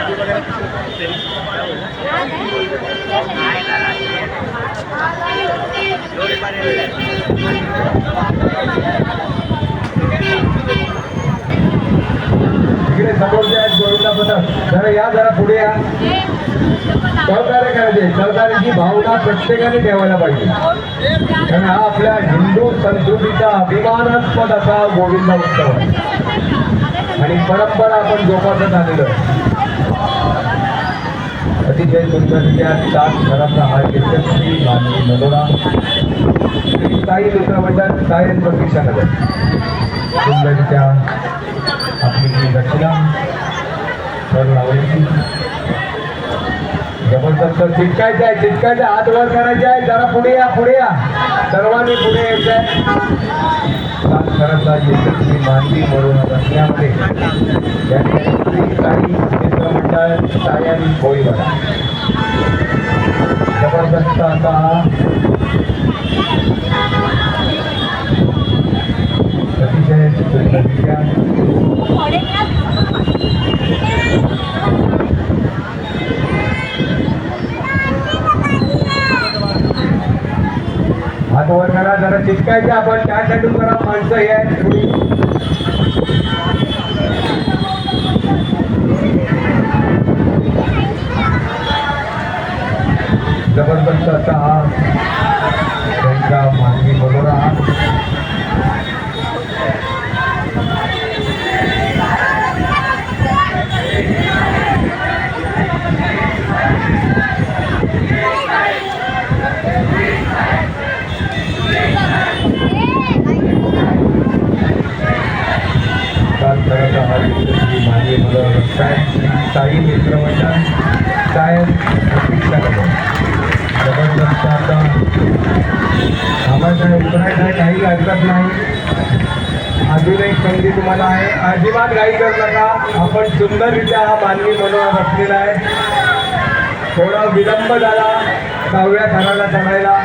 इकडे समोरचे आहेत गोविंदा पथक, जरा या, जरा पुढे या. सहकार्य करायचे, सहकार्याची भावना प्रत्येकाने ठेवायला पाहिजे, कारण हा आपल्या हिंदू संस्कृतीचा अभिमानास्पद असा गोविंदा उत्सव आहे आणि परंपरा आपण जोपासत आलेलो आहे. अतिशय सुंदररित्या 7 घराचा हा यशस्वी मानवी मनोरा साई मित्र मंडळ सायन प्रतीक्षा नगर सुंदररित्या आपली ही रचना तर लावायची. जबरदस्त चिटकायचं आहे, चिटकायचं, हात वर करायचे आहे. जरा पुढे या, पुढे या, सर्वांनी पुढे यायचं आहे. 7 घराचा यशस्वी मानवी मनोरा रचण्यामध्ये साई मित्र मंडळ सायन कोळीवाडा जबरदस्त असा अतिशय सुंदररित्या हात वर करा, जरा चिटकायचे आपण, त्यासाठी जरा माणसं हे आहेत थोडी. जबरदस्त असा हा त्यांचा मानवी मनोरा मानवी मनोरा साई मित्र मंडळ सायन प्रतीक्षा नगर जबरदस्त आता आम्हाला उतरायचं आहे, काही हरकत नाही. अजून एक संधी तुम्हाला आहे, अजिबात घाई करू नका. आपण सुंदररित्या हा मानवी मनोरा बसलेला आहे. थोडा विलंब झाला 6व्या थराला चढायला.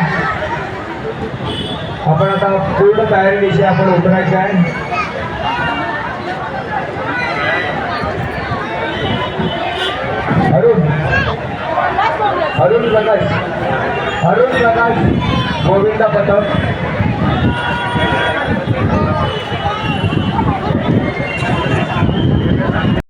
आपण आता पूर्ण तयारीनिशी आपण उतरायचं आहे. अरुण प्रकाश गोविंदा पथक